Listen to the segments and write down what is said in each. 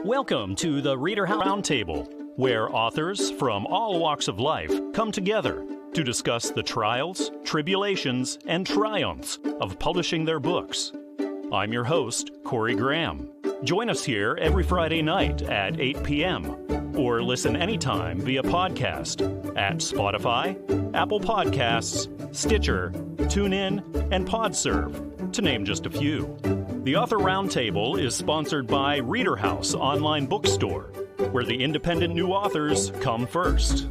Welcome to the ReaderHouse Roundtable, where authors from all walks of life come together to discuss the trials, tribulations, and triumphs of publishing their books. I'm your host, Corey Graham. Join us here every Friday night at 8 p.m. or listen anytime via podcast at Spotify, Apple Podcasts, Stitcher, TuneIn, and PodServe, to name just a few. The Author Roundtable is sponsored by ReaderHouse Online Bookstore, where the independent new authors come first.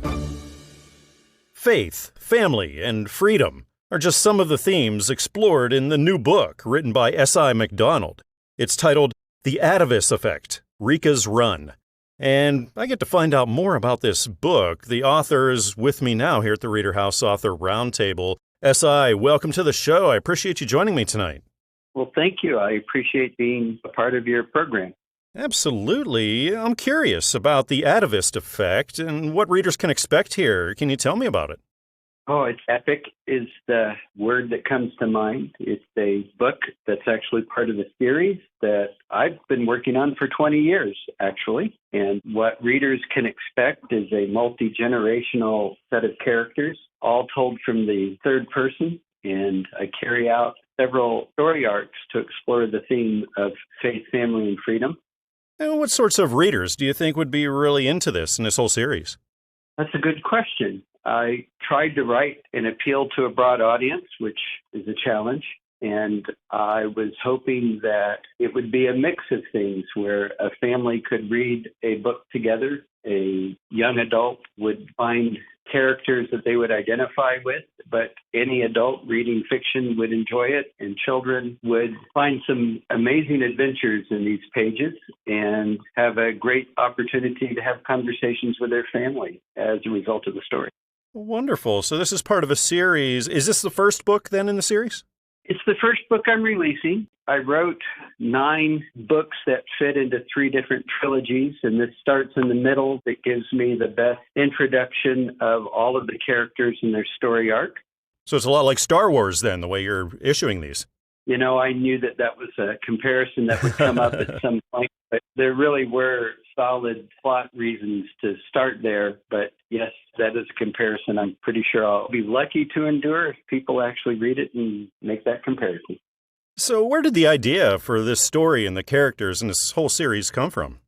Faith, family, and freedom are just some of the themes explored in the new book written by S.I. McDonald. It's titled The Atavis Effect, Rika's Run. And I get to find out more about this book. The author is with me now here at the ReaderHouse Author Roundtable. S.I., welcome to the show. I appreciate you joining me tonight. Well, thank you. I appreciate being a part of your program. Absolutely. I'm curious about the atavist effect and what readers can expect here. Can you tell me about it? Oh, it's epic is the word that comes to mind. It's a book that's actually part of a series that I've been working on for 20 years, actually. And what readers can expect is a multi-generational set of characters, all told from the third person. And I carry out several story arcs to explore the theme of faith, family, and freedom. And what sorts of readers do you think would be really into this in this whole series? That's a good question. I tried to write and appeal to a broad audience, which is a challenge. And I was hoping that it would be a mix of things where a family could read a book together. A young adult would find characters that they would identify with, but any adult reading fiction would enjoy it, and children would find some amazing adventures in these pages and have a great opportunity to have conversations with their family as a result of the story. Wonderful. So this is part of a series. Is this the first book then in the series? It's the first book I'm releasing. I wrote 9 books that fit into 3 different trilogies, and this starts in the middle. That gives me the best introduction of all of the characters and their story arc. So it's a lot like Star Wars then, the way you're issuing these. You know, I knew that that was a comparison that would come up at some point, but there really were solid plot reasons to start there. But yes, that is a comparison I'm pretty sure I'll be lucky to endure if people actually read it and make that comparison. So where did the idea for this story and the characters and this whole series come from?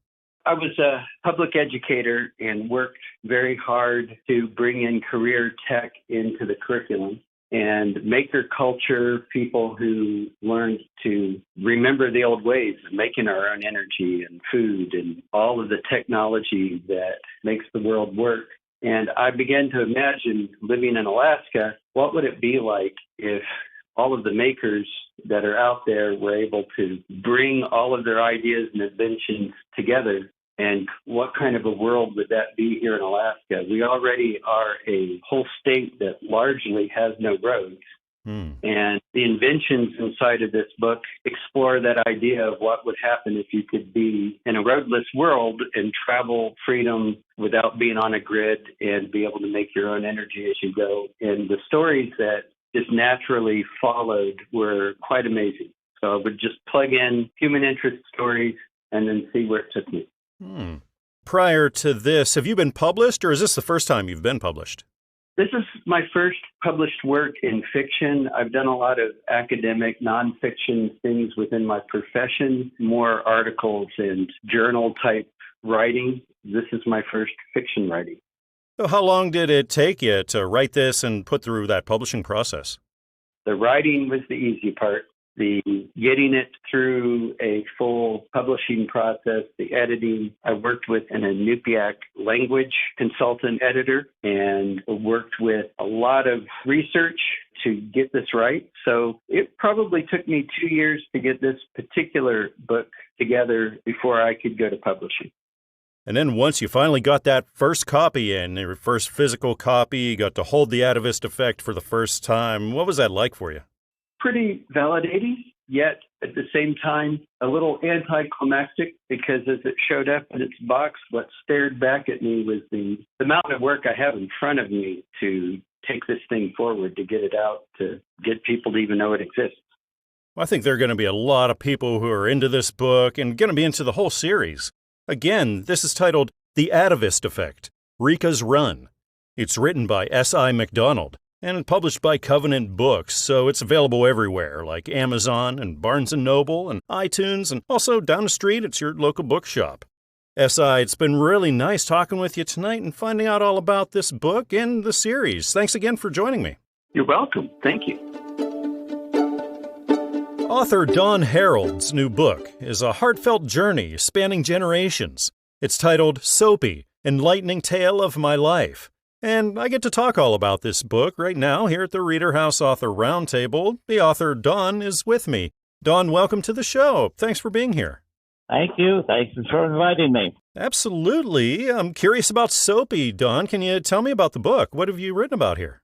I was a public educator and worked very hard to bring in career tech into the curriculum. And maker culture, people who learned to remember the old ways of making our own energy and food and all of the technology that makes the world work. And I began to imagine living in Alaska, what would it be like if all of the makers that are out there were able to bring all of their ideas and inventions together? And what kind of a world would that be here in Alaska? We already are a whole state that largely has no roads. And the inventions inside of this book explore that idea of what would happen if you could be in a roadless world and travel freedom without being on a grid and be able to make your own energy as you go. And the stories that just naturally followed were quite amazing. So I would just plug in human interest stories and then see where it took me. Prior to this, have you been published, or is this the first time you've been published? This is my first published work in fiction. I've done a lot of academic, nonfiction things within my profession, more articles and journal-type writing. This is my first fiction writing. So how long did it take you to write this and put through that publishing process? The writing was the easy part. The getting it through a full publishing process, the editing. I worked with an Inupiaq language consultant editor and worked with a lot of research to get this right. So it probably took me 2 years to get this particular book together before I could go to publishing. And then once you finally got that first copy in, your first physical copy, you got to hold the atavist effect for the first time. What was that like for you? Pretty validating, yet at the same time, a little anticlimactic, because as it showed up in its box, what stared back at me was the amount of work I have in front of me to take this thing forward, to get it out, to get people to even know it exists. Well, I think there are going to be a lot of people who are into this book and going to be into the whole series. Again, this is titled The Atavist Effect, Rika's Run. It's written by S.I. McDonald and published by Covenant Books, so it's available everywhere, like Amazon and Barnes & Noble and iTunes, and also down the street at your local bookshop. S.I., it's been really nice talking with you tonight and finding out all about this book and the series. Thanks again for joining me. You're welcome. Thank you. Author Don Harreld's new book is a heartfelt journey spanning generations. It's titled Soapy, Enlightening Tale of My Life. And I get to talk all about this book right now here at the ReaderHouse Author Roundtable. The author, Don, is with me. Don, welcome to the show. Thanks for being here. Thank you. Thanks for inviting me. Absolutely. I'm curious about Soapy, Don. Can you tell me about the book? What have you written about here?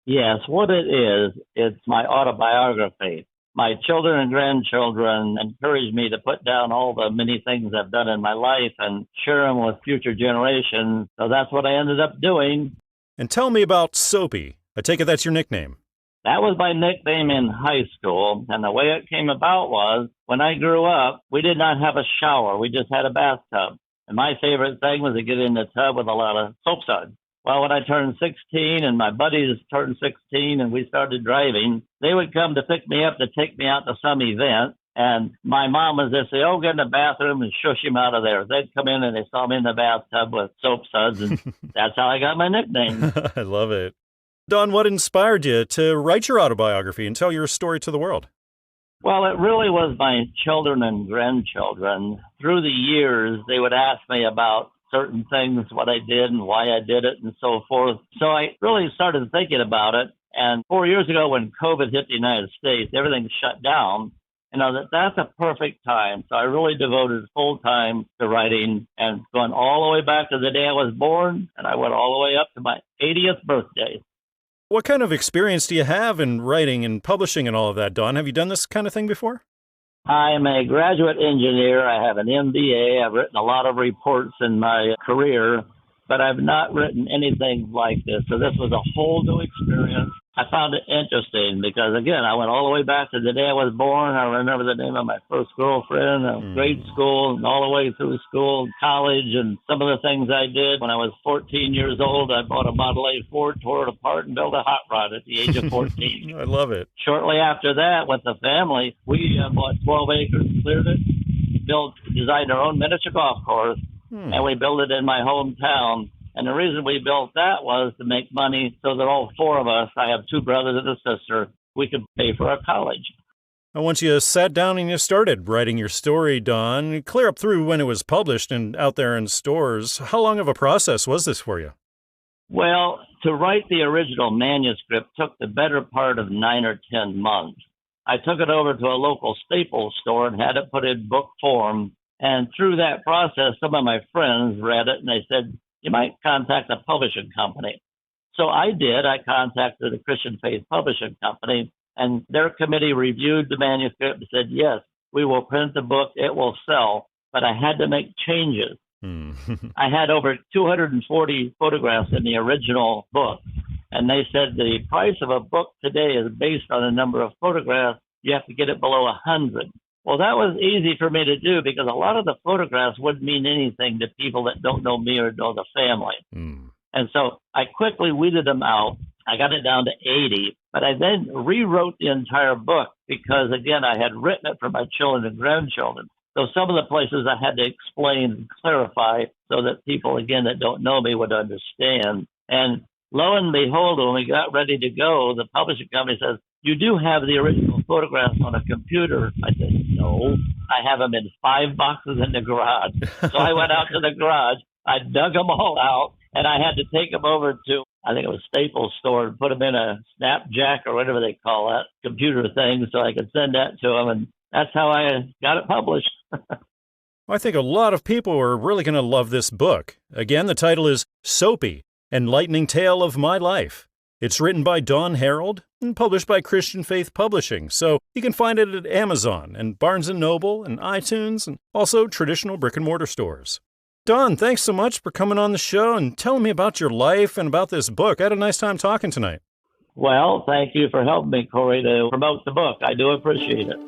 Yes, what it is, it's my autobiography. My children and grandchildren encouraged me to put down all the many things I've done in my life and share them with future generations. So that's what I ended up doing. And tell me about Soapy. I take it that's your nickname. That was my nickname in high school. And the way it came about was when I grew up, we did not have a shower. We just had a bathtub. And my favorite thing was to get in the tub with a lot of soap suds. Well, when I turned 16 and my buddies turned 16 and we started driving, they would come to pick me up to take me out to some event. And my mom was just say, oh, get in the bathroom and shush him out of there. They'd come in and they saw me in the bathtub with soap suds. And that's how I got my nickname. I love it. Don, what inspired you to write your autobiography and tell your story to the world? Well, it really was my children and grandchildren. Through the years, they would ask me about certain things, what I did and why I did it and so forth. So I really started thinking about it. And 4 years ago when COVID hit the United States, everything shut down. That's a perfect time. So I really devoted full time to writing and going all the way back to the day I was born. And I went all the way up to my 80th birthday. What kind of experience do you have in writing and publishing and all of that, Don? Have you done this kind of thing before? I'm a graduate engineer. I have an MBA. I've written a lot of reports in my career, but I've not written anything like this. So this was a whole new experience. I found it interesting because, again, I went all the way back to the day I was born. I remember the name of my first girlfriend, grade school, and all the way through school, college, and some of the things I did. When I was 14 years old, I bought a Model A Ford, tore it apart, and built a hot rod at the age of 14. I love it. Shortly after that, with the family, we bought 12 acres, cleared it, designed our own miniature golf course, and we built it in my hometown. And the reason we built that was to make money so that all four of us, I have two brothers and a sister, we could pay for our college. And once you sat down and you started writing your story, Don, clear up through when it was published and out there in stores, how long of a process was this for you? Well, to write the original manuscript took the better part of 9 or 10 months. I took it over to a local Staples store and had it put in book form. And through that process, some of my friends read it and they said, you might contact a publishing company. So I did. I contacted the Christian Faith Publishing Company, and their committee reviewed the manuscript and said, yes, we will print the book. It will sell. But I had to make changes. I had over 240 photographs in the original book, and they said the price of a book today is based on the number of photographs. You have to get it below 100. Well, that was easy for me to do because a lot of the photographs wouldn't mean anything to people that don't know me or know the family. And so I quickly weeded them out. I got it down to 80, but I then rewrote the entire book because, again, I had written it for my children and grandchildren. So some of the places I had to explain and clarify so that people, again, that don't know me would understand. And lo and behold, when we got ready to go, the publishing company says, you do have the original photographs on a computer. I said, no, I have them in 5 boxes in the garage. So I went out to the garage, I dug them all out, and I had to take them over to, I think it was Staples store, and put them in a Snapjack or whatever they call that computer thing so I could send that to them. And that's how I got it published. I think a lot of people are really going to love this book. Again, the title is Soapy, Enlightening Tale of My Life. It's written by Don Harreld and published by Christian Faith Publishing, so you can find it at Amazon and Barnes & Noble and iTunes and also traditional brick-and-mortar stores. Don, thanks so much for coming on the show and telling me about your life and about this book. I had a nice time talking tonight. Well, thank you for helping me, Corey, to promote the book. I do appreciate it.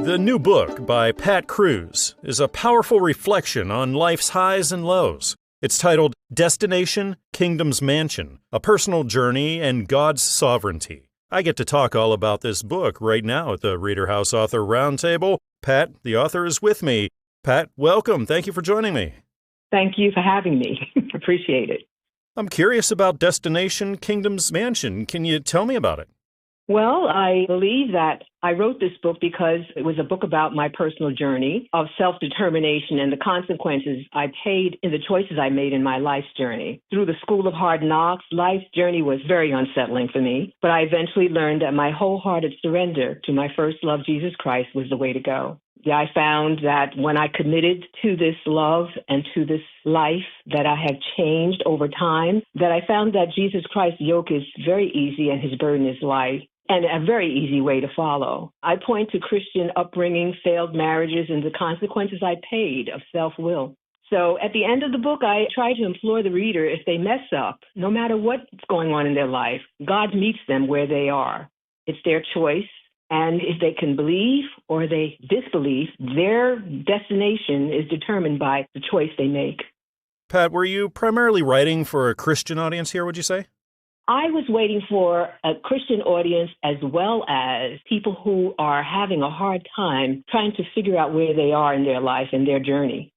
The new book by Pat Cruz is a powerful reflection on life's highs and lows. It's titled Destination, Kingdom's Mansion, A Personal Journey and God's Sovereignty. I get to talk all about this book right now at the ReaderHouse Author Roundtable. Pat, the author, is with me. Pat, welcome. Thank you for joining me. Thank you for having me. Appreciate it. I'm curious about Destination, Kingdom's Mansion. Can you tell me about it? Well, I believe that I wrote this book because it was a book about my personal journey of self-determination and the consequences I paid in the choices I made in my life's journey. Through the school of hard knocks, life's journey was very unsettling for me, but I eventually learned that my wholehearted surrender to my first love, Jesus Christ, was the way to go. Yeah, I found that when I committed to this love and to this life that I have changed over time, that I found that Jesus Christ's yoke is very easy and his burden is light, and a very easy way to follow. I point to Christian upbringing, failed marriages, and the consequences I paid of self-will. So at the end of the book, I try to implore the reader, if they mess up, no matter what's going on in their life, God meets them where they are. It's their choice. And if they can believe or they disbelieve, their destination is determined by the choice they make. Pat, were you primarily writing for a Christian audience here, would you say? I was waiting for a Christian audience as well as people who are having a hard time trying to figure out where they are in their life and their journey.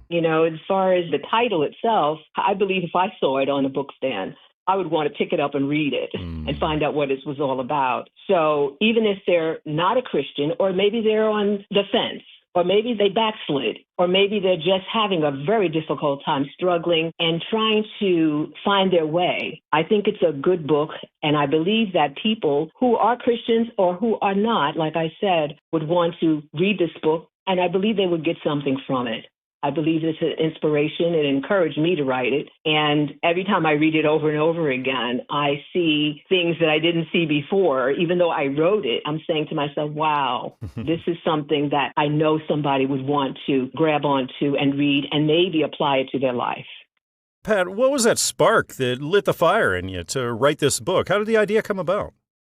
You know, as far as the title itself, I believe if I saw it on a book stand, I would want to pick it up and read it and find out what it was all about. So even if they're not a Christian, or maybe they're on the fence, or maybe they backslid, or maybe they're just having a very difficult time struggling and trying to find their way, I think it's a good book. And I believe that people who are Christians or who are not, like I said, would want to read this book, and I believe they would get something from it. I believe it's an inspiration. It encouraged me to write it. And every time I read it over and over again, I see things that I didn't see before. Even though I wrote it, I'm saying to myself, wow, this is something that I know somebody would want to grab onto and read and maybe apply it to their life. Pat, what was that spark that lit the fire in you to write this book? How did the idea come about?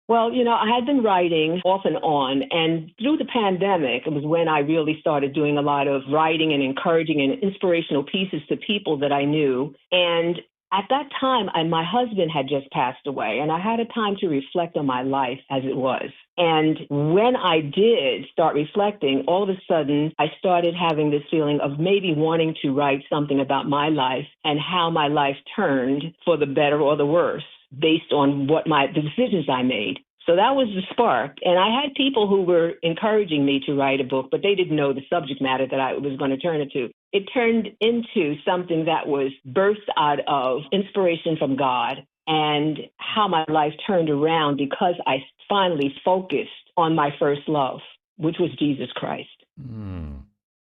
Well, you know, I had been writing off and on, and through the pandemic, it was when I really started doing a lot of writing and encouraging and inspirational pieces to people that I knew. And at that time, my husband had just passed away, and I had a time to reflect on my life as it was. And when I did start reflecting, all of a sudden, I started having this feeling of maybe wanting to write something about my life and how my life turned for the better or the worse, based on the decisions I made. So that was the spark. And I had people who were encouraging me to write a book, but they didn't know the subject matter that I was going to turn it to. It turned into something that was birthed out of inspiration from God and how my life turned around because I finally focused on my first love, which was Jesus Christ.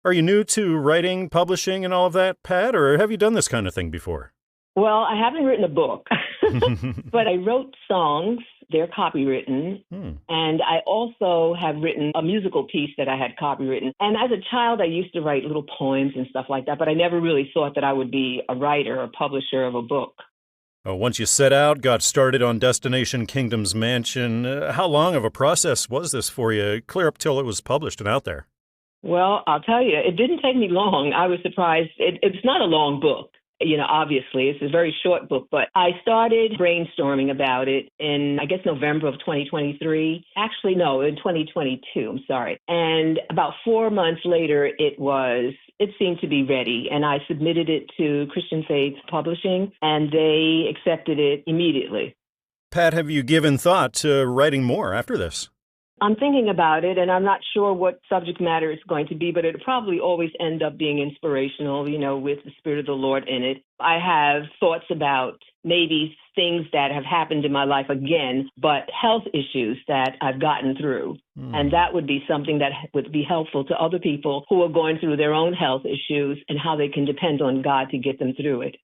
Are you new to writing, publishing, and all of that, Pat, or have you done this kind of thing before? Well, I haven't written a book, but I wrote songs. They're copywritten. And I also have written a musical piece that I had copywritten. And as a child, I used to write little poems and stuff like that, but I never really thought that I would be a writer or publisher of a book. Once you set out, got started on Destination, Kingdom's Mansion, how long of a process was this for you, clear up till it was published and out there? Well, I'll tell you, it didn't take me long. I was surprised. It's not a long book. You know, obviously, it's a very short book, but I started brainstorming about it in, I guess, November of 2023. Actually, no, in 2022, I'm sorry. And about 4 months later, it seemed to be ready. And I submitted it to Christian Faith Publishing, and they accepted it immediately. Pat, have you given thought to writing more after this? I'm thinking about it, and I'm not sure what subject matter it's going to be, but it'll probably always end up being inspirational, you know, with the Spirit of the Lord in it. I have thoughts about maybe things that have happened in my life again, but health issues that I've gotten through. And that would be something that would be helpful to other people who are going through their own health issues and how they can depend on God to get them through it.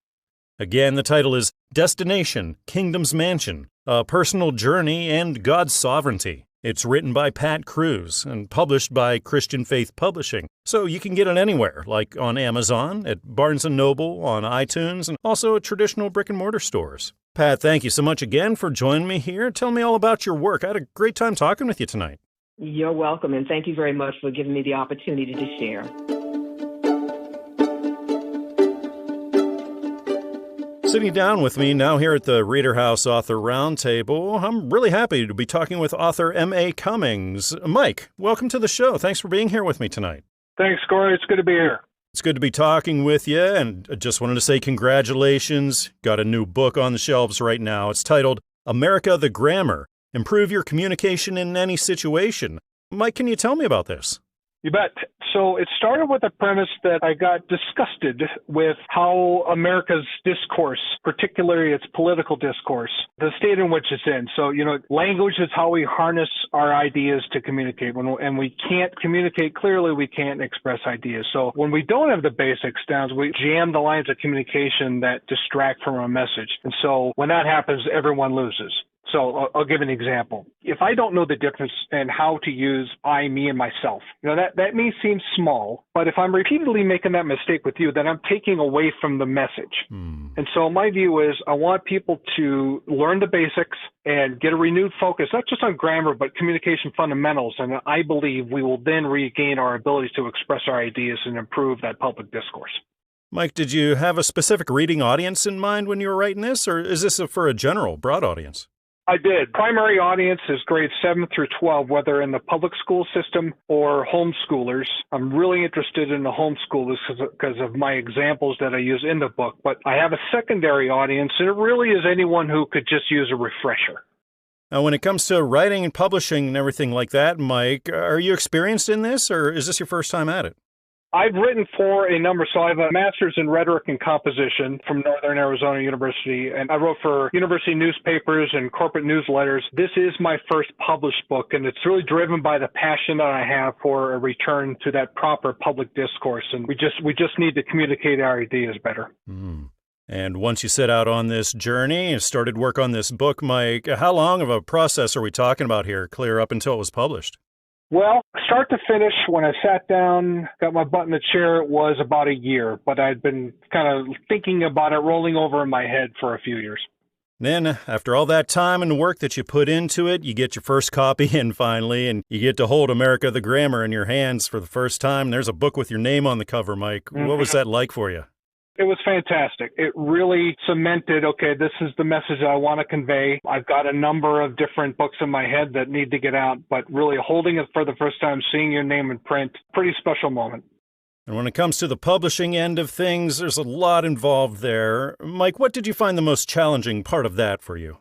Again, the title is Destination, Kingdom's Mansion, A Personal Journey and God's Sovereignty. It's written by Pat Cruz and published by Christian Faith Publishing. So you can get it anywhere, like on Amazon, at Barnes & Noble, on iTunes, and also at traditional brick-and-mortar stores. Pat, thank you so much again for joining me here. Tell me all about your work. I had a great time talking with you tonight. You're welcome, and thank you very much for giving me the opportunity to share. Sitting down with me now here at the ReaderHouse Author Roundtable, I'm really happy to be talking with author M.A. Cummings. Mike, welcome to the show. Thanks for being here with me tonight. Thanks, Corey. It's good to be here. It's good to be talking with you, and I just wanted to say congratulations. Got a new book on the shelves right now. It's titled America the Grammar. Improve your communication in any situation. Mike, can you tell me about this? You bet. So it started with a premise that I got disgusted with how America's discourse, particularly its political discourse, the state in which it's in. So, language is how we harness our ideas to communicate. And we can't communicate clearly, we can't express ideas. So when we don't have the basics down, we jam the lines of communication that distract from our message. And so when that happens, everyone loses. So I'll give an example. If I don't know the difference in how to use I, me, and myself, that may seem small, but if I'm repeatedly making that mistake with you, then I'm taking away from the message. And so my view is I want people to learn the basics and get a renewed focus, not just on grammar, but communication fundamentals. And I believe we will then regain our ability to express our ideas and improve that public discourse. Mike, did you have a specific reading audience in mind when you were writing this, or is this for a general, broad audience? I did. Primary audience is grades 7 through 12, whether in the public school system or homeschoolers. I'm really interested in the homeschoolers because of my examples that I use in the book. But I have a secondary audience, and it really is anyone who could just use a refresher. Now, when it comes to writing and publishing and everything like that, Mike, are you experienced in this, or is this your first time at it? I've written for a number, so I have a master's in rhetoric and composition from Northern Arizona University, and I wrote for university newspapers and corporate newsletters. This is my first published book, and it's really driven by the passion that I have for a return to that proper public discourse, and we just need to communicate our ideas better. And once you set out on this journey and started work on this book, Mike, how long of a process are we talking about here, clear up until it was published? Well, start to finish, when I sat down, got my butt in the chair, it was about a year, but I'd been kind of thinking about it, rolling over in my head for a few years. Then, after all that time and work that you put into it, you get your first copy in finally, and you get to hold America the Grammar in your hands for the first time. There's a book with your name on the cover, Mike. What was that like for you? It was fantastic. It really cemented, okay, this is the message I want to convey. I've got a number of different books in my head that need to get out, but really holding it for the first time, seeing your name in print, pretty special moment. And when it comes to the publishing end of things, there's a lot involved there. Mike, what did you find the most challenging part of that for you?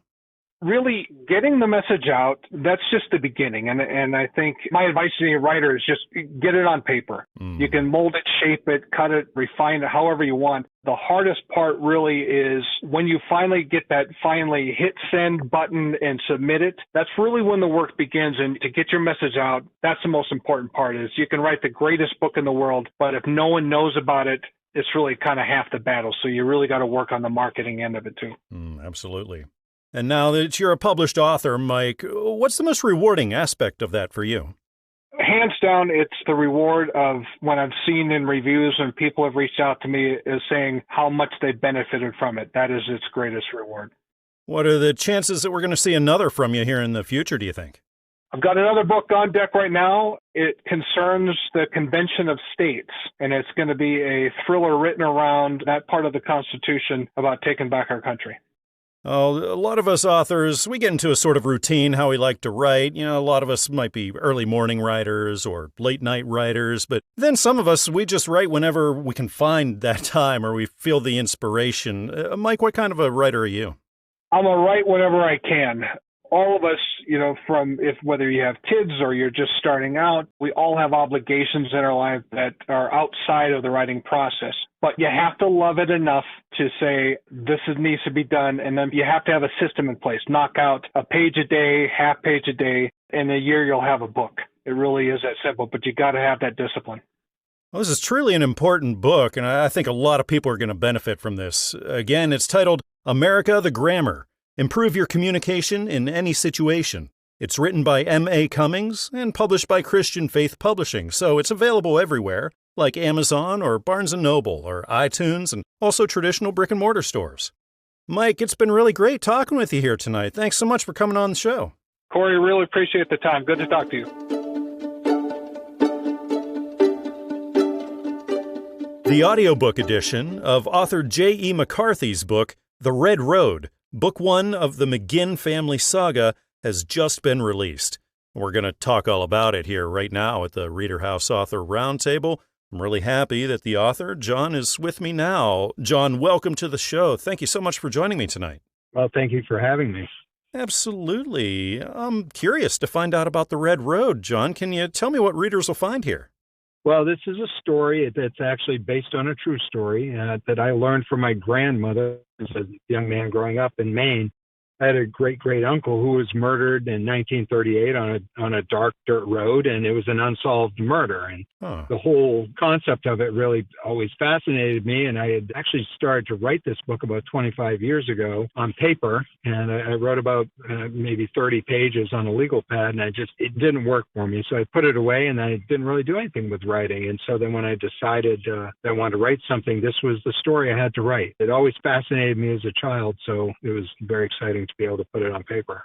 Really getting the message out, that's just the beginning. And I think my advice to a writer is just get it on paper. You can mold it, shape it, cut it, refine it, however you want. The hardest part really is when you finally get that hit send button and submit it. That's really when the work begins. And to get your message out, that's the most important part. Is you can write the greatest book in the world, but if no one knows about it, it's really kind of half the battle. So you really got to work on the marketing end of it too. Absolutely. And now that you're a published author, Mike, what's the most rewarding aspect of that for you? Hands down, it's the reward of when I've seen in reviews and people have reached out to me is saying how much they benefited from it. That is its greatest reward. What are the chances that we're going to see another from you here in the future, do you think? I've got another book on deck right now. It concerns the Convention of States, and it's going to be a thriller written around that part of the Constitution about taking back our country. Oh, a lot of us authors, we get into a sort of routine how we like to write. A lot of us might be early morning writers or late night writers, but then some of us, we just write whenever we can find that time or we feel the inspiration. Mike, what kind of a writer are you? I'm a write whenever I can. All of us, whether you have kids or you're just starting out, we all have obligations in our life that are outside of the writing process. But you have to love it enough to say, this needs to be done. And then you have to have a system in place. Knock out a page a day, half page a day. In a year, you'll have a book. It really is that simple, but you got to have that discipline. Well, this is truly an important book, and I think a lot of people are going to benefit from this. Again, it's titled America the Grammar. Improve your communication in any situation. It's written by M.A. Cummings and published by Christian Faith Publishing, so it's available everywhere, like Amazon or Barnes & Noble or iTunes, and also traditional brick-and-mortar stores. Mike, it's been really great talking with you here tonight. Thanks so much for coming on the show. Corey, really appreciate the time. Good to talk to you. The audiobook edition of author J.E. McCarthy's book, The Red Road, Book 1 of the McGinn family saga, has just been released. We're going to talk all about it here right now at the ReaderHouse Author Roundtable. I'm really happy that the author, John, is with me now. John, welcome to the show. Thank you so much for joining me tonight. Well, thank you for having me. Absolutely. I'm curious to find out about The Red Road, John. Can you tell me what readers will find here? Well, this is a story that's actually based on a true story that I learned from my grandmother as a young man growing up in Maine. I had a great-great-uncle who was murdered in 1938 on a dark dirt road, and it was an unsolved murder. And the whole concept of it really always fascinated me, and I had actually started to write this book about 25 years ago on paper, and I wrote about maybe 30 pages on a legal pad, and it didn't work for me. So I put it away, and I didn't really do anything with writing. And so then when I decided that I wanted to write something, this was the story I had to write. It always fascinated me as a child, so it was very exciting to be able to put it on paper.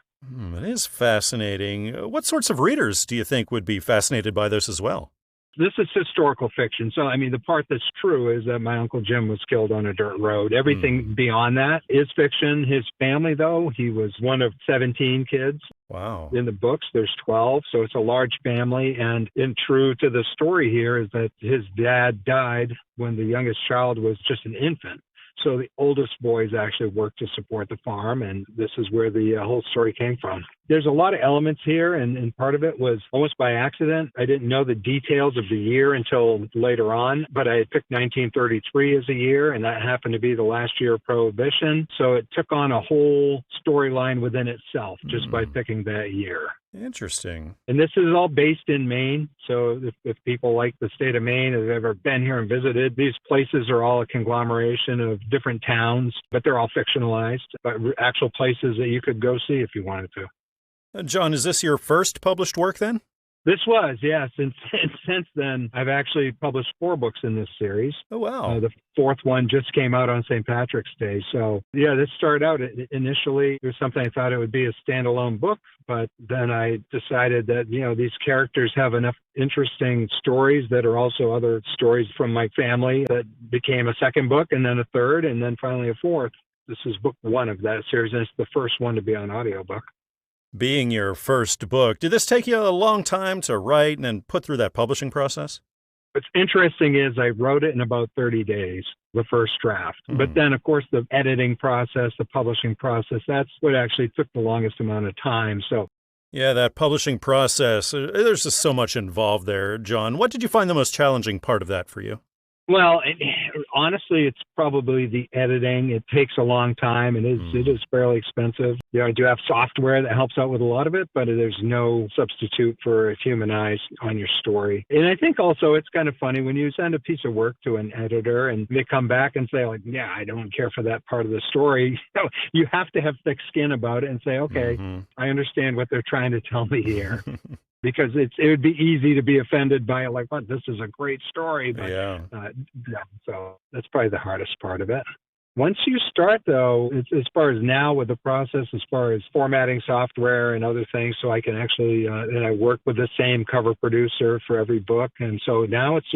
It is fascinating. What sorts of readers do you think would be fascinated by this as well? This is historical fiction. So, I mean, the part that's true is that my Uncle Jim was killed on a dirt road. Everything beyond that is fiction. His family, though, he was one of 17 kids. Wow. In the books, there's 12, so it's a large family. And true to the story here is that his dad died when the youngest child was just an infant. So the oldest boys actually worked to support the farm, and this is where the whole story came from. There's a lot of elements here, and part of it was almost by accident. I didn't know the details of the year until later on, but I had picked 1933 as a year, and that happened to be the last year of Prohibition. So it took on a whole storyline within itself just by picking that year. Interesting. And this is all based in Maine. So if people like the state of Maine have ever been here and visited, these places are all a conglomeration of different towns, but they're all fictionalized, but actual places that you could go see if you wanted to. John, is this your first published work then? This was, yes. And since then, I've actually published 4 books in this series. Oh, wow. The 4th one just came out on St. Patrick's Day. So, yeah, this started out initially, it was something I thought it would be a standalone book. But then I decided that, these characters have enough interesting stories that are also other stories from my family that became a second book, and then a third, and then finally a 4th. This is book 1 of that series, and it's the first one to be on audiobook. Being your first book, did this take you a long time to write and then put through that publishing process? What's interesting is I wrote it in about 30 days, the first draft. But then, of course, the editing process, the publishing process, that's what actually took the longest amount of time. So, yeah, that publishing process, there's just so much involved there. John, what did you find the most challenging part of that for you? Well, honestly, it's probably the editing. It takes a long time, and it is fairly expensive. I do have software that helps out with a lot of it, but there's no substitute for a human eye on your story. And I think also it's kind of funny when you send a piece of work to an editor and they come back and say, like, yeah, I don't care for that part of the story. You have to have thick skin about it and say, okay, I understand what they're trying to tell me here. Because it would be easy to be offended by it, like, what, this is a great story. But, so that's probably the hardest part of it. Once you start, though, as far as now with the process, as far as formatting software and other things, so I can actually, and I work with the same cover producer for every book. And so now it's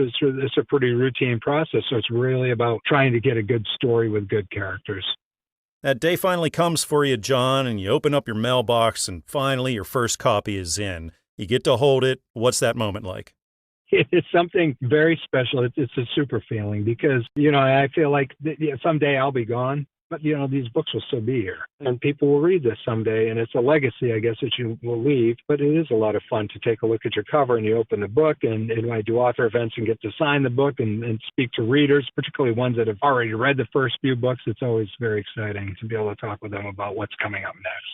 a pretty routine process. So it's really about trying to get a good story with good characters. That day finally comes for you, John, and you open up your mailbox and finally your first copy is in. You get to hold it. What's that moment like? It's something very special. It's a super feeling because, I feel like someday I'll be gone, but, these books will still be here and people will read this someday. And it's a legacy, I guess, that you will leave. But it is a lot of fun to take a look at your cover and you open the book and I do author events and get to sign the book and speak to readers, particularly ones that have already read the first few books. It's always very exciting to be able to talk with them about what's coming up next.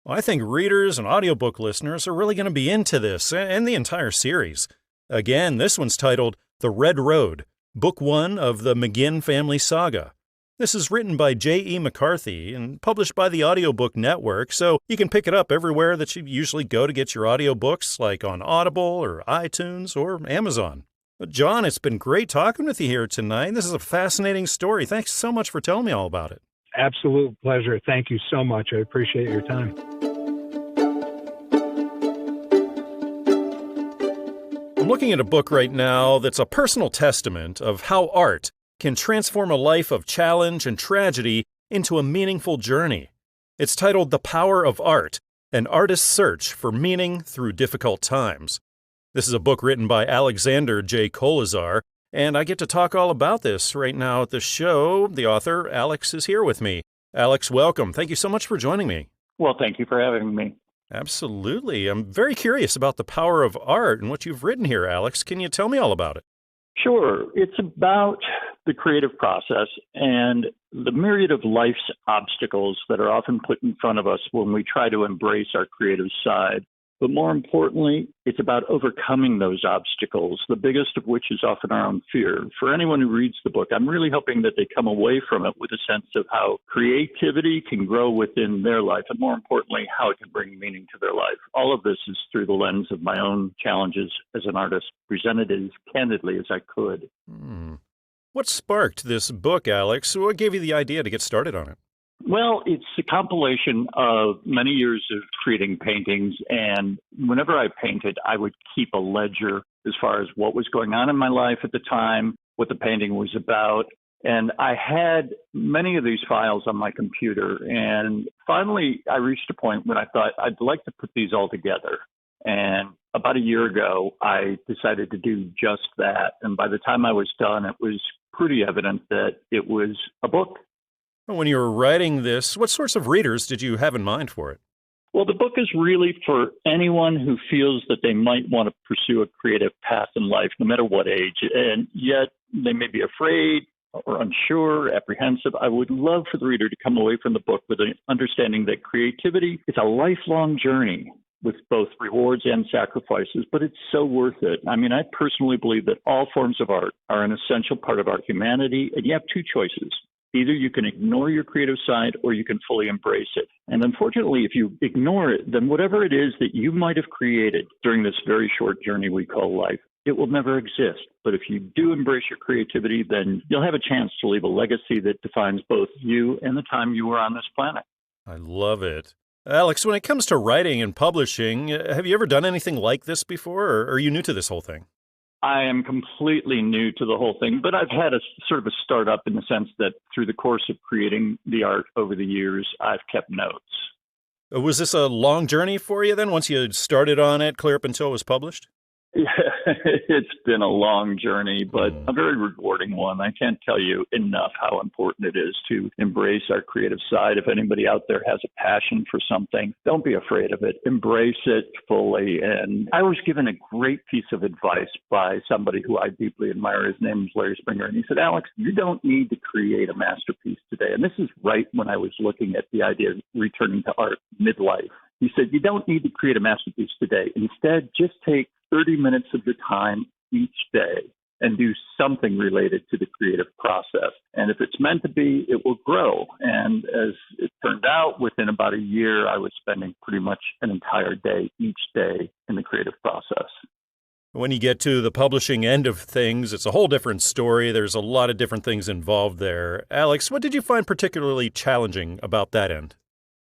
Well, I think readers and audiobook listeners are really going to be into this and the entire series. Again, this one's titled The Red Road, Book 1 of the McGinn family saga. This is written by J.E. McCarthy and published by the Audiobook Network, so you can pick it up everywhere that you usually go to get your audiobooks, like on Audible or iTunes or Amazon. But John, it's been great talking with you here tonight. This is a fascinating story. Thanks so much for telling me all about it. Absolute pleasure. Thank you so much. I appreciate your time. I'm looking at a book right now that's a personal testament of how art can transform a life of challenge and tragedy into a meaningful journey. It's titled The Power of Art, An Artist's Search for Meaning Through Difficult Times. This is a book written by Alexander J. Koleszar, and I get to talk all about this right now at the show. The author, Alex, is here with me. Alex, welcome. Thank you so much for joining me. Well, thank you for having me. Absolutely. I'm very curious about the power of art and what you've written here, Alex. Can you tell me all about it? Sure. It's about the creative process and the myriad of life's obstacles that are often put in front of us when we try to embrace our creative side. But more importantly, it's about overcoming those obstacles, the biggest of which is often our own fear. For anyone who reads the book, I'm really hoping that they come away from it with a sense of how creativity can grow within their life, and more importantly, how it can bring meaning to their life. All of this is through the lens of my own challenges as an artist, presented as candidly as I could. What sparked this book, Alex? What gave you the idea to get started on it? Well, it's a compilation of many years of creating paintings, and whenever I painted, I would keep a ledger as far as what was going on in my life at the time, what the painting was about, and I had many of these files on my computer, and finally I reached a point when I thought I'd like to put these all together, and about a year ago, I decided to do just that, and by the time I was done, it was pretty evident that it was a book. When you were writing this, what sorts of readers did you have in mind for it? Well, the book is really for anyone who feels that they might want to pursue a creative path in life, no matter what age, and yet they may be afraid or unsure, apprehensive. I would love for the reader to come away from the book with an understanding that creativity is a lifelong journey with both rewards and sacrifices, but it's so worth it. I mean, I personally believe that all forms of art are an essential part of our humanity, and you have two choices. Either you can ignore your creative side or you can fully embrace it. And unfortunately, if you ignore it, then whatever it is that you might have created during this very short journey we call life, it will never exist. But if you do embrace your creativity, then you'll have a chance to leave a legacy that defines both you and the time you were on this planet. I love it. Alex, when it comes to writing and publishing, have you ever done anything like this before, or are you new to this whole thing? I am completely new to the whole thing, but I've had a sort of a startup in the sense that through the course of creating the art over the years, I've kept notes. Was this a long journey for you then, once you started on it, clear up until it was published? Yeah, it's been a long journey, but a very rewarding one. I can't tell you enough how important it is to embrace our creative side. If anybody out there has a passion for something, don't be afraid of it. Embrace it fully. And I was given a great piece of advice by somebody who I deeply admire. His name is Larry Springer. And he said, Alex, you don't need to create a masterpiece today. And this is right when I was looking at the idea of returning to art midlife. He said, you don't need to create a masterpiece today. Instead, just take 30 minutes of your time each day and do something related to the creative process. And if it's meant to be, it will grow. And as it turned out, within about a year, I was spending pretty much an entire day each day in the creative process. When you get to the publishing end of things, it's a whole different story. There's a lot of different things involved there. Alex, what did you find particularly challenging about that end?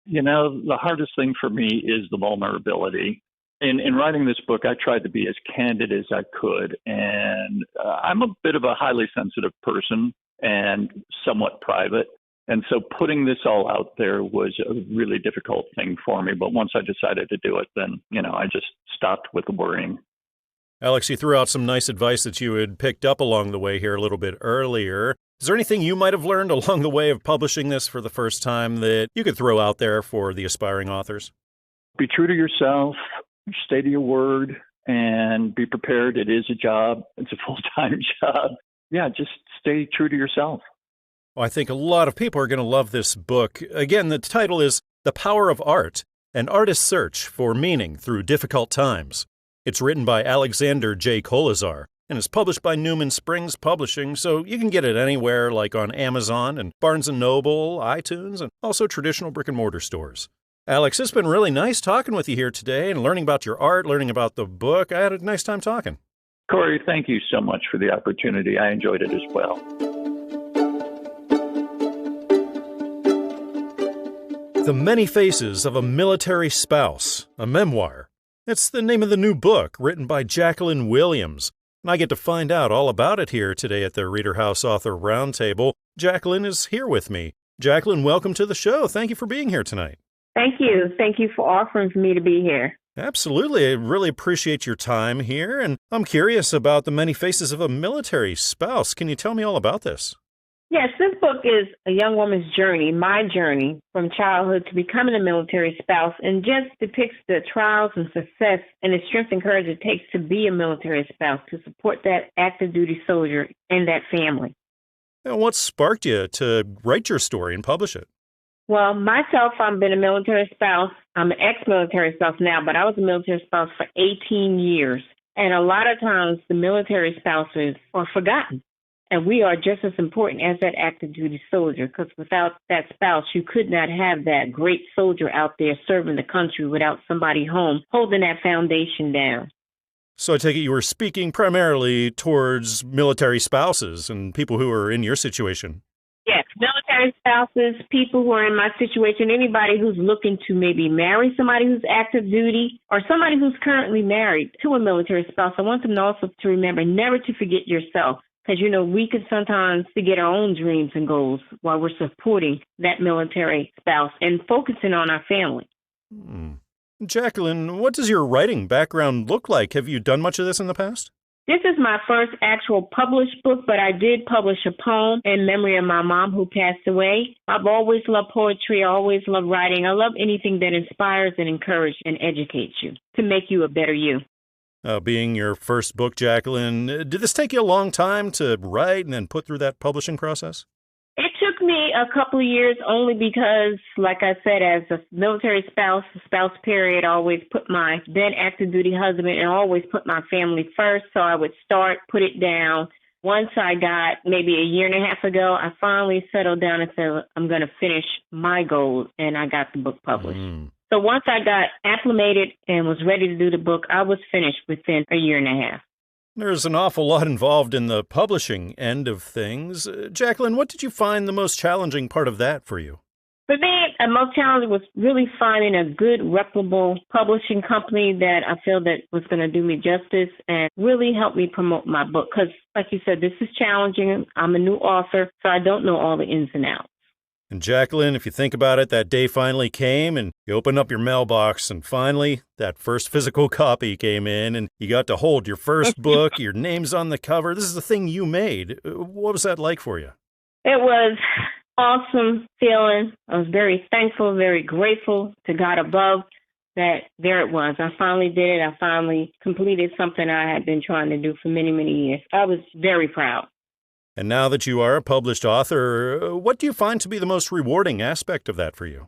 You know, the hardest thing for me is the vulnerability. In writing this book, I tried to be as candid as I could. And I'm a bit of a highly sensitive person and somewhat private. And so putting this all out there was a really difficult thing for me. But once I decided to do it, then, I just stopped with the worrying. Alex, you threw out some nice advice that you had picked up along the way here a little bit earlier. Is there anything you might have learned along the way of publishing this for the first time that you could throw out there for the aspiring authors? Be true to yourself, stay to your word, and be prepared. It is a job. It's a full-time job. Yeah, just stay true to yourself. Well, I think a lot of people are going to love this book. Again, the title is The Power of Art, An Artist's Search for Meaning Through Difficult Times. It's written by Alexander J. Koleszar, and it's published by Newman Springs Publishing, so you can get it anywhere like on Amazon and Barnes & Noble, iTunes, and also traditional brick-and-mortar stores. Alex, it's been really nice talking with you here today and learning about your art, learning about the book. I had a nice time talking. Corey, thank you so much for the opportunity. I enjoyed it as well. The Many Faces of a Military Spouse, a memoir. It's the name of the new book written by Jacqueline Williams. And I get to find out all about it here today at the ReaderHouse Author Roundtable. Jacqueline is here with me. Jacqueline, welcome to the show. Thank you for being here tonight. Thank you. Thank you for offering for me to be here. Absolutely. I really appreciate your time here, and I'm curious about the many faces of a military spouse. Can you tell me all about this? Yes, this book is a young woman's journey, my journey from childhood to becoming a military spouse, and just depicts the trials and success and the strength and courage it takes to be a military spouse, to support that active duty soldier and that family. And what sparked you to write your story and publish it? Well, myself, I've been a military spouse. I'm an ex-military spouse now, but I was a military spouse for 18 years. And a lot of times the military spouses are forgotten. And we are just as important as that active duty soldier, because without that spouse, you could not have that great soldier out there serving the country without somebody home holding that foundation down. So I take it you were speaking primarily towards military spouses and people who are in your situation. Yes, military spouses, people who are in my situation, anybody who's looking to maybe marry somebody who's active duty or somebody who's currently married to a military spouse. I want them also to remember never to forget yourself. Because, we could sometimes forget our own dreams and goals while we're supporting that military spouse and focusing on our family. Jacqueline, what does your writing background look like? Have you done much of this in the past? This is my first actual published book, but I did publish a poem in memory of my mom who passed away. I've always loved poetry. I always loved writing. I love anything that inspires and encourages and educates you to make you a better you. Being your first book, Jacqueline, did this take you a long time to write and then put through that publishing process? It took me a couple of years only because, like I said, as a military spouse period, I always put my then active duty husband and always put my family first. So I would start, put it down. Once I got maybe a year and a half ago, I finally settled down and said, I'm going to finish my goals, and I got the book published. So once I got acclimated and was ready to do the book, I was finished within a year and a half. There's an awful lot involved in the publishing end of things. Jacqueline, what did you find the most challenging part of that for you? For me, the most challenging was really finding a good, reputable publishing company that I feel that was going to do me justice and really help me promote my book. Because, like you said, this is challenging. I'm a new author, so I don't know all the ins and outs. And Jacqueline, if you think about it, that day finally came and you opened up your mailbox and finally that first physical copy came in and you got to hold your first book, your name's on the cover. This is the thing you made. What was that like for you? It was awesome feeling. I was very thankful, very grateful to God above that there it was. I finally did it. I finally completed something I had been trying to do for many, many years. I was very proud. And now that you are a published author, what do you find to be the most rewarding aspect of that for you?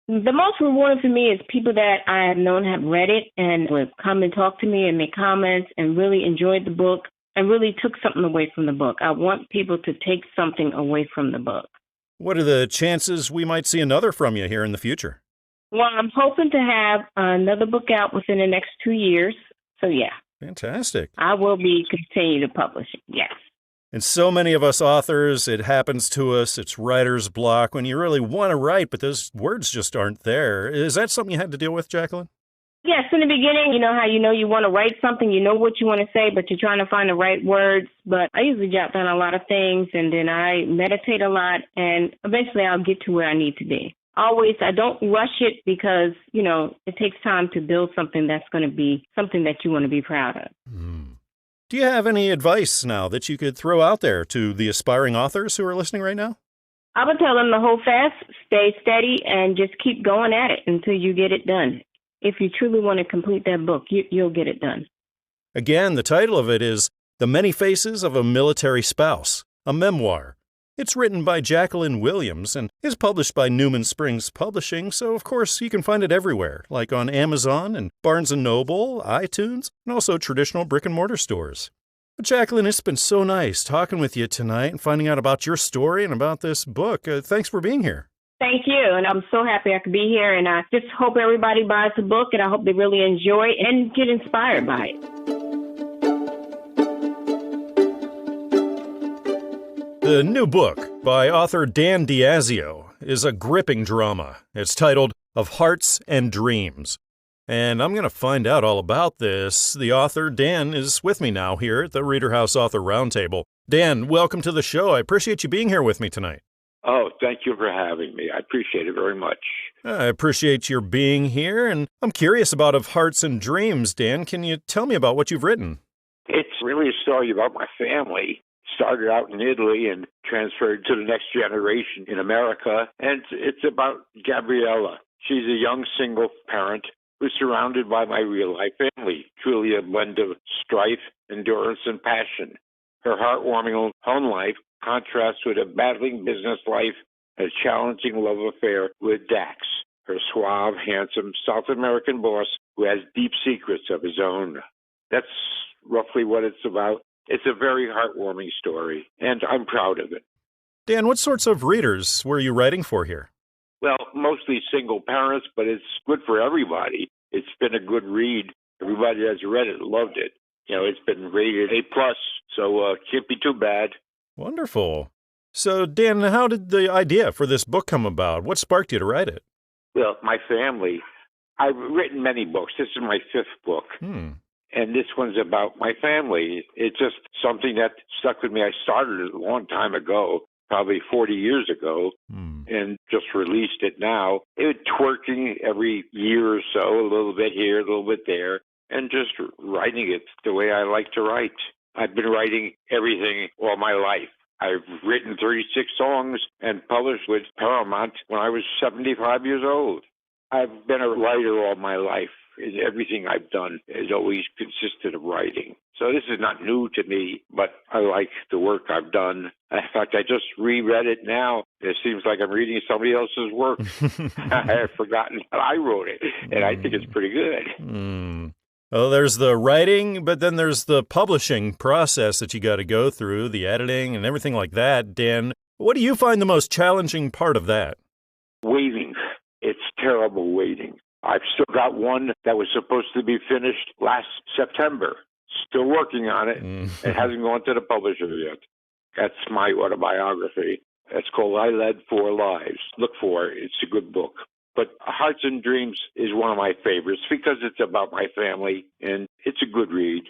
The most rewarding for me is people that I have known have read it and would come and talk to me and make comments and really enjoyed the book and really took something away from the book. I want people to take something away from the book. What are the chances we might see another from you here in the future? Well, I'm hoping to have another book out within the next 2 years. So, yeah. Fantastic. I will be continuing to publish it, yes. And so many of us authors, it happens to us. It's writer's block when you really want to write, but those words just aren't there. Is that something you had to deal with, Jacqueline? Yes, in the beginning, you know you want to write something, you know what you want to say, but you're trying to find the right words. But I usually jot down a lot of things, and then I meditate a lot, and eventually I'll get to where I need to be. I don't rush it because, it takes time to build something that's going to be something that you want to be proud of. Do you have any advice now that you could throw out there to the aspiring authors who are listening right now? I would tell them to hold fast, stay steady, and just keep going at it until you get it done. If you truly want to complete that book, you'll get it done. Again, the title of it is The Many Faces of a Military Spouse, a memoir. It's written by Jacqueline Williams and is published by Newman Springs Publishing, so of course you can find it everywhere, like on Amazon and Barnes & Noble, iTunes, and also traditional brick-and-mortar stores. But Jacqueline, it's been so nice talking with you tonight and finding out about your story and about this book. Thanks for being here. Thank you, and I'm so happy I could be here, and I just hope everybody buys the book, and I hope they really enjoy it and get inspired by it. The new book by author Dan Diasio is a gripping drama. It's titled Of Hearts and Dreams. And I'm going to find out all about this. The author, Dan, is with me now here at the ReaderHouse Author Roundtable. Dan, welcome to the show. I appreciate you being here with me tonight. Oh, thank you for having me. I appreciate it very much. I appreciate your being here, and I'm curious about Of Hearts and Dreams. Dan, can you tell me about what you've written? It's really a story about my family. Started out in Italy and transferred to the next generation in America. And it's about Gabriella. She's a young single parent who's surrounded by my real-life family, truly a blend of strife, endurance, and passion. Her heartwarming home life contrasts with a battling business life and a challenging love affair with Dax, her suave, handsome South American boss who has deep secrets of his own. That's roughly what it's about. It's a very heartwarming story, and I'm proud of it. Dan, what sorts of readers were you writing for here? Well, mostly single parents, but it's good for everybody. It's been a good read. Everybody that's read it loved it. It's been rated A+, so can't be too bad. Wonderful. So, Dan, how did the idea for this book come about? What sparked you to write it? Well, my family. I've written many books. This is my 5th book. And this one's about my family. It's just something that stuck with me. I started it a long time ago, probably 40 years ago, and just released it now. Twerking every year or so, a little bit here, a little bit there, and just writing it the way I like to write. I've been writing everything all my life. I've written 36 songs and published with Paramount when I was 75 years old. I've been a writer all my life. Everything I've done has always consisted of writing. So this is not new to me, but I like the work I've done. In fact, I just reread it now. It seems like I'm reading somebody else's work. I had forgotten that I wrote it, and I think it's pretty good. Well, there's the writing, but then there's the publishing process that you got to go through, the editing and everything like that. Dan, what do you find the most challenging part of that? Waiting. It's terrible waiting. I've still got one that was supposed to be finished last September. Still working on it. It hasn't gone to the publisher yet. That's my autobiography. It's called I Led 4 Lives. Look for it. It's a good book. But Hearts and Dreams is one of my favorites because it's about my family, and it's a good read.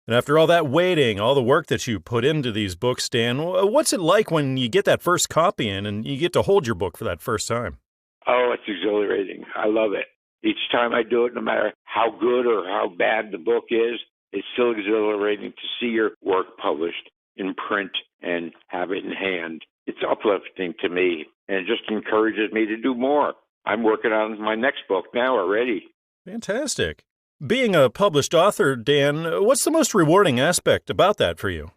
And after all that waiting, all the work that you put into these books, Dan, what's it like when you get that first copy in and you get to hold your book for that first time? Oh, it's exhilarating. I love it. Each time I do it, no matter how good or how bad the book is, it's still exhilarating to see your work published in print and have it in hand. It's uplifting to me, and it just encourages me to do more. I'm working on my next book now already. Fantastic. Being a published author, Dan, what's the most rewarding aspect about that for you?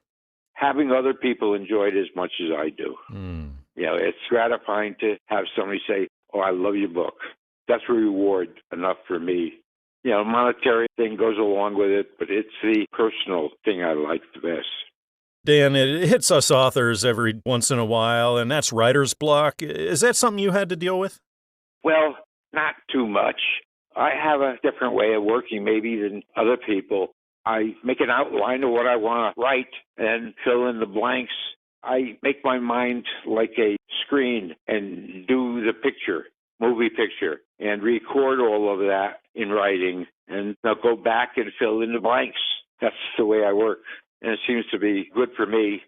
Having other people enjoy it as much as I do. It's gratifying to have somebody say, "Oh, I love your book." That's a reward enough for me. Monetary thing goes along with it, but it's the personal thing I like the best. Dan, it hits us authors every once in a while, and that's writer's block. Is that something you had to deal with? Well, not too much. I have a different way of working maybe than other people. I make an outline of what I want to write and fill in the blanks. I make my mind like a screen and do the movie picture, and record all of that in writing, and I'll go back and fill in the blanks. That's the way I work, and it seems to be good for me.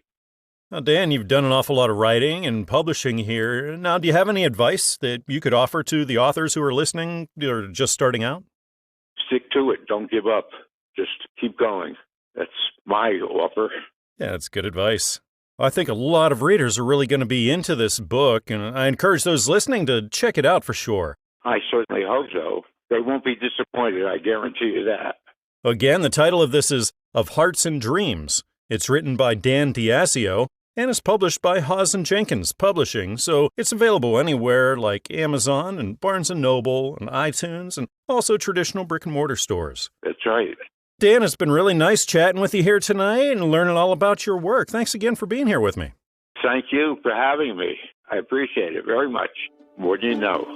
Now, Dan, you've done an awful lot of writing and publishing here. Now, do you have any advice that you could offer to the authors who are listening or just starting out? Stick to it. Don't give up. Just keep going. That's my offer. Yeah, that's good advice. I think a lot of readers are really going to be into this book, and I encourage those listening to check it out for sure. I certainly hope so. They won't be disappointed, I guarantee you that. Again, the title of this is Of Hearts and Dreams. It's written by Dan Diasio and is published by Hawes & Jenkins Publishing, so it's available anywhere like Amazon and Barnes & Noble and iTunes and also traditional brick-and-mortar stores. That's right. Dan, it's been really nice chatting with you here tonight and learning all about your work. Thanks again for being here with me. Thank you for having me. I appreciate it very much. More than you know.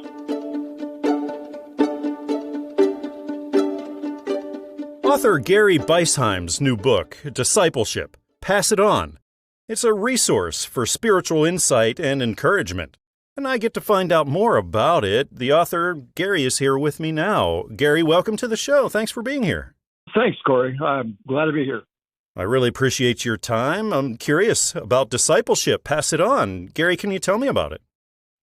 Author Gary Beisheim's new book, Discipleship, Pass It On. It's a resource for spiritual insight and encouragement. And I get to find out more about it. The author, Gary, is here with me now. Gary, welcome to the show. Thanks for being here. Thanks, Corey. I'm glad to be here. I really appreciate your time. I'm curious about discipleship. Pass it on. Gary, can you tell me about it?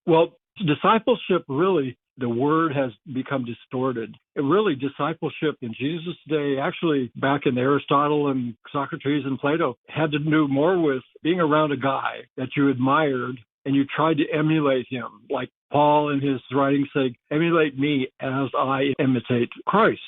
Well, discipleship, really, the word has become distorted. Discipleship in Jesus' day, actually back in Aristotle and Socrates and Plato, had to do more with being around a guy that you admired and you tried to emulate him. Like Paul in his writings say, emulate me as I imitate Christ.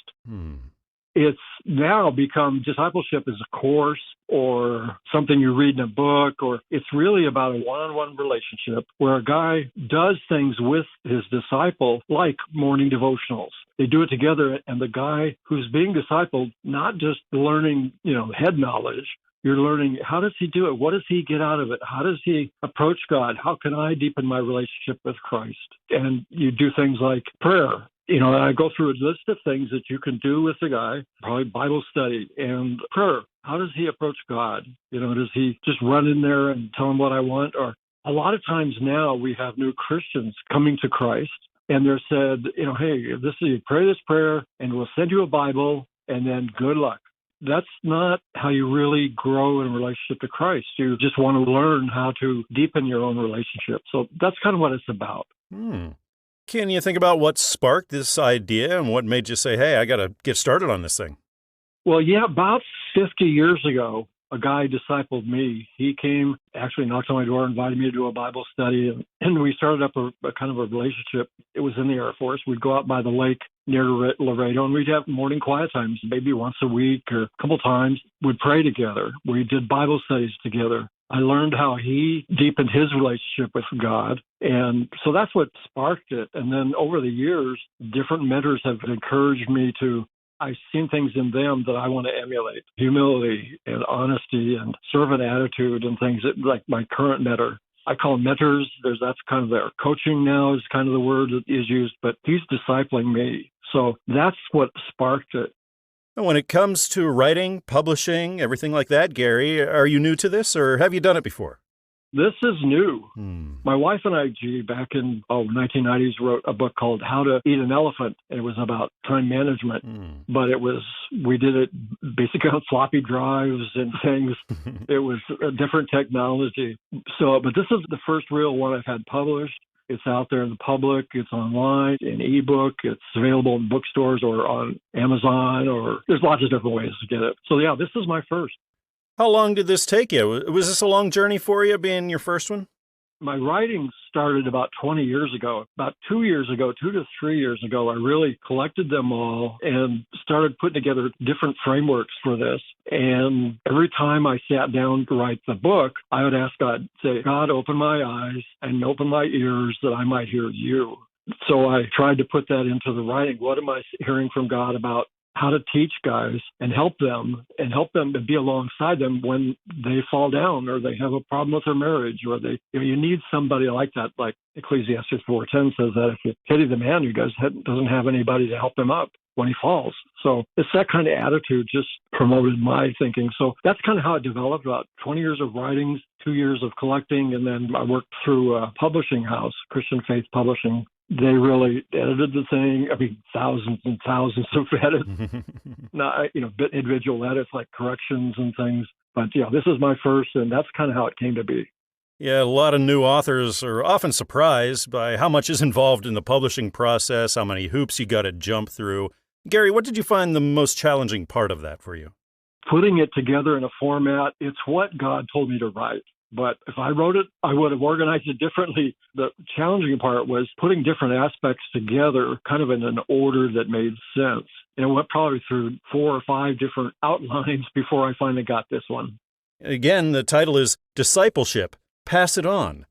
It's now become discipleship is a course or something you read in a book, or it's really about a one-on-one relationship where a guy does things with his disciple, like morning devotionals. They do it together, and the guy who's being discipled, not just learning, head knowledge, you're learning how does he do it? What does he get out of it? How does he approach God? How can I deepen my relationship with Christ? And you do things like prayer. I go through a list of things that you can do with the guy, probably Bible study and prayer. How does he approach God? Does he just run in there and tell him what I want? Or a lot of times now we have new Christians coming to Christ and they're said, hey, you pray this prayer and we'll send you a Bible and then good luck. That's not how you really grow in a relationship to Christ. You just want to learn how to deepen your own relationship. So that's kind of what it's about. Can you think about what sparked this idea and what made you say, hey, I got to get started on this thing? Well, about 50 years ago, a guy discipled me. He came, actually knocked on my door, invited me to do a Bible study, and we started up a kind of a relationship. It was in the Air Force. We'd go out by the lake near Laredo, and we'd have morning quiet times, maybe once a week or a couple times. We'd pray together. We did Bible studies together. I learned how he deepened his relationship with God. And so that's what sparked it. And then over the years, different mentors have encouraged me I've seen things in them that I want to emulate. Humility and honesty and servant attitude and things that, like my current mentor. I call them mentors. That's kind of their coaching now is kind of the word that is used, but he's discipling me. So that's what sparked it. When it comes to writing, publishing, everything like that, Gary, are you new to this or have you done it before? This is new. My wife and I, back in 1990s, wrote a book called How to Eat an Elephant. It was about time management, but we did it basically on floppy drives and things. It was a different technology. But this is the first real one I've had published. It's out there in the public. It's online, in ebook. It's available in bookstores or on Amazon, or there's lots of different ways to get it. So this is my first. How long did this take you? Was this a long journey for you, being your first one? My writing started about 20 years ago. About 2 to 3 years ago, I really collected them all and started putting together different frameworks for this. And every time I sat down to write the book, I would ask God, say, God, open my eyes and open my ears that I might hear you. So I tried to put that into the writing. What am I hearing from God about how to teach guys and help them to be alongside them when they fall down or they have a problem with their marriage, or you need somebody like that. Like Ecclesiastes 4:10 says that if you pity the man who doesn't have anybody to help him up when he falls. So it's that kind of attitude just promoted my thinking. So that's kind of how it developed. About 20 years of writings, 2 years of collecting, and then I worked through a publishing house, Christian Faith Publishing. They really edited the thing. Thousands and thousands of edits. Not, individual edits like corrections and things. But this is my first, and that's kind of how it came to be. Yeah, a lot of new authors are often surprised by how much is involved in the publishing process, how many hoops you got to jump through. Gary, what did you find the most challenging part of that for you? Putting it together in a format, it's what God told me to write. But if I wrote it, I would have organized it differently. The challenging part was putting different aspects together kind of in an order that made sense. And it went probably through 4 or 5 different outlines before I finally got this one. Again, the title is Discipleship, Pass It On.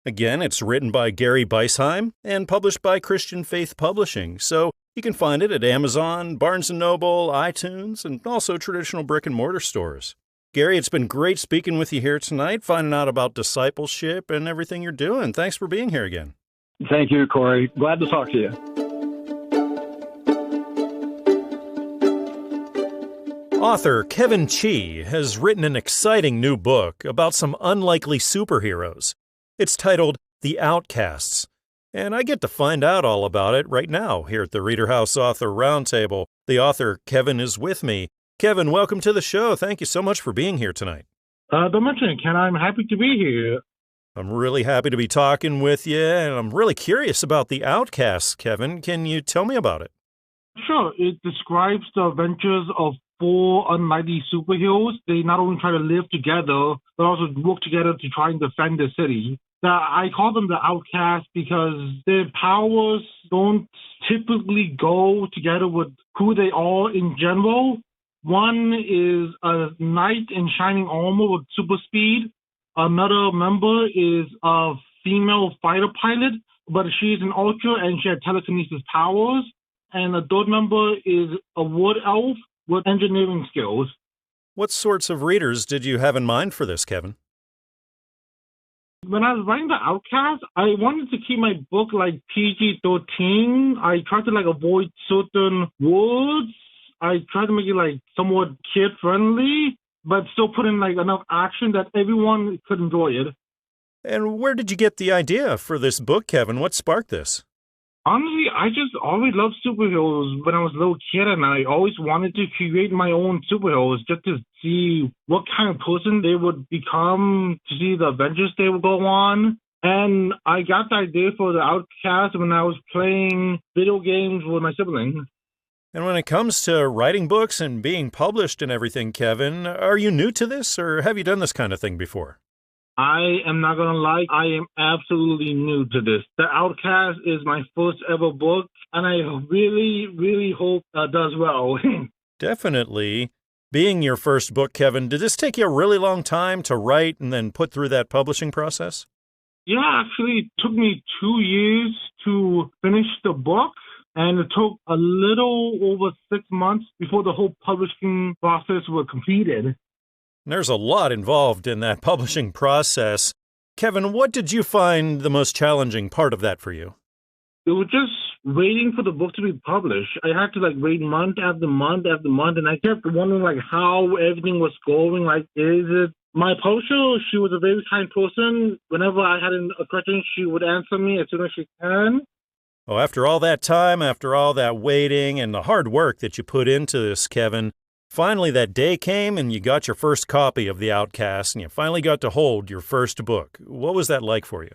Again, it's written by Gary Beisheim and published by Christian Faith Publishing. So you can find it at Amazon, Barnes & Noble, iTunes, and also traditional brick-and-mortar stores. Gary, it's been great speaking with you here tonight, finding out about discipleship and everything you're doing. Thanks for being here again. Thank you, Corey. Glad to talk to you. Author Kevin Chee has written an exciting new book about some unlikely superheroes. It's titled The Outcasts. And I get to find out all about it right now here at the ReaderHouse Author Roundtable. The author, Kevin, is with me. Kevin, welcome to the show. Thank you so much for being here tonight. Don't mention it, Ken. I'm happy to be here. I'm really happy to be talking with you, and I'm really curious about The Outcasts, Kevin. Can you tell me about it? Sure. It describes the adventures of 4 unlikely superheroes. They not only try to live together, but also work together to try and defend the city. I call them the Outcasts because their powers don't typically go together with who they are in general. One is a knight in shining armor with super speed. Another member is a female fighter pilot, but she's an ultra and she had telekinesis powers. And a third member is a wood elf with engineering skills. What sorts of readers did you have in mind for this, Kevin? When I was writing The Outcast, I wanted to keep my book like PG-13. I tried to avoid certain words. I tried to make it somewhat kid-friendly, but still put in enough action that everyone could enjoy it. And where did you get the idea for this book, Kevin? What sparked this? Honestly, I just always loved superheroes when I was a little kid, and I always wanted to create my own superheroes just to see what kind of person they would become, to see the adventures they would go on. And I got the idea for The Outcast when I was playing video games with my siblings. And when it comes to writing books and being published and everything, Kevin, are you new to this, or have you done this kind of thing before? I am not going to lie, I am absolutely new to this. The Outcast is my first ever book, and I really, really hope it does well. Definitely. Being your first book, Kevin, did this take you a really long time to write and then put through that publishing process? Yeah, actually, it took me 2 years to finish the book, and it took a little over 6 months before the whole publishing process was completed. There's a lot involved in that publishing process. Kevin, what did you find the most challenging part of that for you? It was just waiting for the book to be published. I had to wait month after month after month, and I kept wondering how everything was going. Is it my publisher? She was a very kind person. Whenever I had a question, she would answer me as soon as she can. Oh, after all that time, after all that waiting and the hard work that you put into this, Kevin, finally that day came and you got your first copy of The Outcast and you finally got to hold your first book. What was that like for you?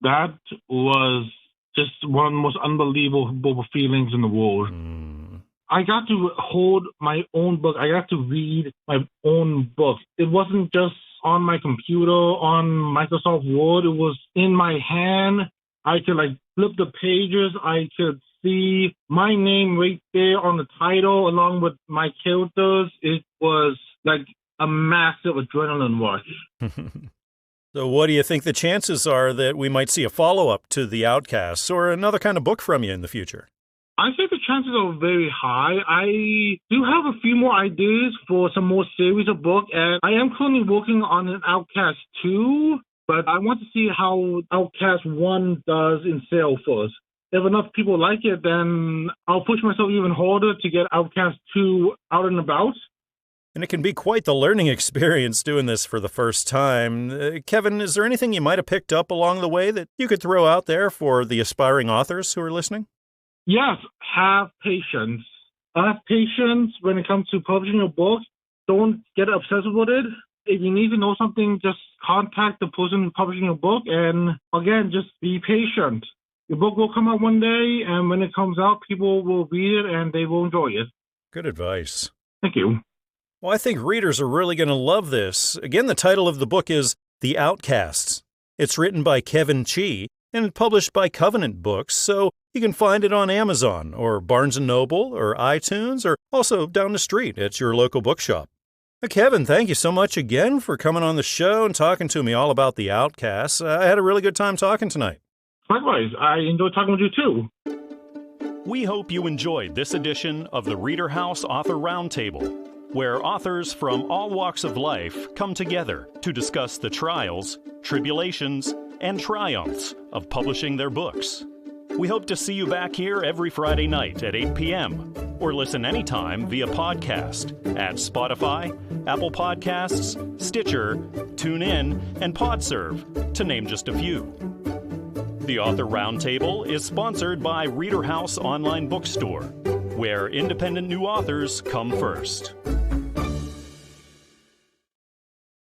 That was just one of the most unbelievable feelings in the world. I got to hold my own book. I got to read my own book. It wasn't just on my computer, on Microsoft Word. It was in my hand. I could flip the pages. I could see my name right there on the title along with my characters. It was a massive adrenaline rush. So what do you think the chances are that we might see a follow-up to The Outcasts or another kind of book from you in the future? I think the chances are very high. I do have a few more ideas for some more series of books, and I am currently working on an Outcast 2, but I want to see how Outcast 1 does in sales first. If enough people like it, then I'll push myself even harder to get Outcast 2 out and about. And it can be quite the learning experience doing this for the first time. Kevin, is there anything you might have picked up along the way that you could throw out there for the aspiring authors who are listening? Yes, have patience. Have patience when it comes to publishing a book. Don't get obsessed with it. If you need to know something, just contact the person publishing your book. And again, just be patient. Your book will come out one day, and when it comes out, people will read it and they will enjoy it. Good advice. Thank you. Well, I think readers are really going to love this. Again, the title of the book is The Outcasts. It's written by Kevin Chi and published by Covenant Books, so you can find it on Amazon or Barnes & Noble or iTunes or also down the street at your local bookshop. Kevin, thank you so much again for coming on the show and talking to me all about The Outcasts. I had a really good time talking tonight. Likewise, I enjoyed talking with you too. We hope you enjoyed this edition of the ReaderHouse Author Roundtable, where authors from all walks of life come together to discuss the trials, tribulations, and triumphs of publishing their books. We hope to see you back here every Friday night at 8 p.m. or listen anytime via podcast at Spotify, Apple Podcasts, Stitcher, TuneIn, and PodServe, to name just a few. The Author Roundtable is sponsored by ReaderHouse Online Bookstore, where independent new authors come first.